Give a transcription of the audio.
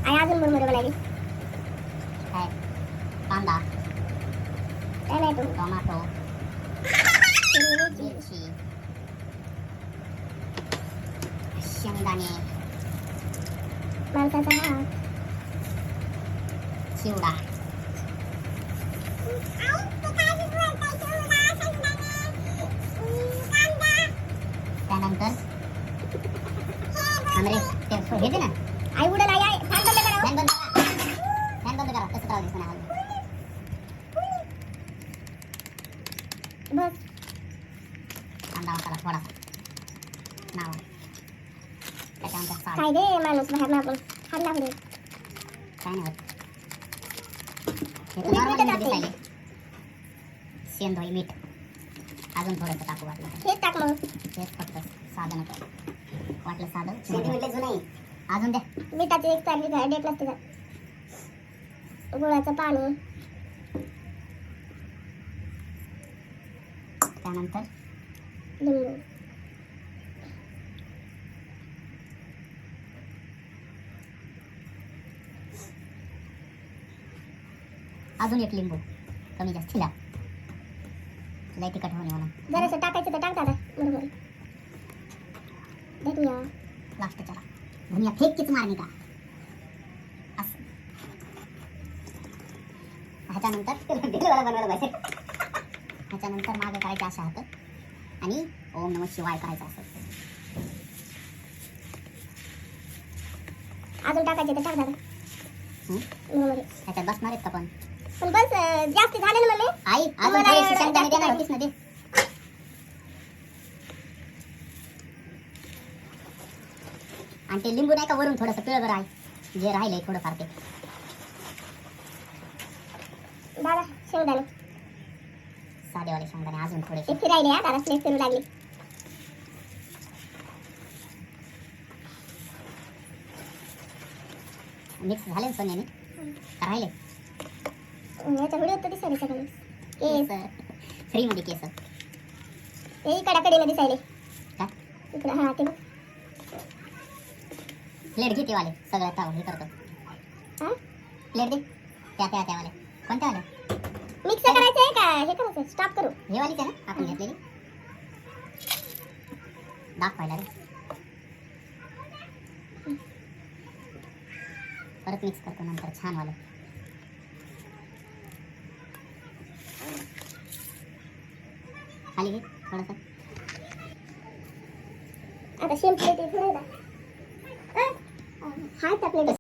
आई अजून मुरमुरे बनायले. काय कांदा टोमॅटो, टोमॅटो मिरची, मिरची शेंगदाणे माणसाचा हात, चिवडा त्यानंतर हमरे ते हे दे ना. आई उडल. आई फॅन बंद करा. फॅन बंद करा. फॅन बंद करा. कसं करावं दिसतं नाही. बस कांदा मसाला थोडासा नावा त्याच्यानंतर साल. काय दे माणूस बाहेर ना आपण खाल्ला पुढे. काय नाही होत. हे तर मीठ नॉर्मल कुठं मीठ टाकते? दिसायले. शेंदोळी मीठ अजून थोडंसं टाकू वाटलं तर. हेच टाक मग. हेच फक्त साधं नको वाटलं साधं शेंदोळी नाही अजून द्या. मिठाची एक चालली काय डेट नसते का. गुळाचं पाणी, त्यानंतर लिंबू, अजून एक लिंबू कमी जास्त चिला लय तिखट होणे म्हणून. जरासं टाकायचं तर टाक दादा. बरोबर धनिया, लास्टच्या धनिया फेककीच मारणी का असं. ह्याच्यानंतर बनवायला पाहिजे. ह्याच्यानंतर मागे करायचे अशा हात आणि ओम नमः शिवाय करायचं असं. अजून टाकायचे तर टाक दादा. बरोबर. ह्याच्यात बसणार आहेत का पण पण बस जास्त झाले ना मला. आई अजून मला थोडीशी एवढं शेंगदाणे जास्त देणार नाही. होतीस ना दे. आणि ते लिंबू नाही का वरून थोडंसं पिळभर आहे जे राहिलंय थोडंफार ते दादा शेंगदाणे साधेवाले शेंगदाणे अजून थोडेसे. ते फिरायले हा दादा स्लेट करू लागली. मिक्स झाले पण याने का राहिले याचा व्हिडिओ तर दिसायला सगळं. केस फ्रीमध्ये केस हे कडाकडीला दिसायले का इकडं. हा ते बघ. प्लेट घे ते वाले सगळ्यात ताव हे करतो. हा प्लेट दे त्यावाले कोणत्या वाल्या मिक्स करायचं आहे का हे करायचं स्टॉप करू. हे वालीच आहे ना आपण घेतलेली दाखवायला रे. परत मिक्स करतो नंतर छान वालं. खाली घे थोडंसं. आता शेम प्लेट थोडं हाय त्या प्लेट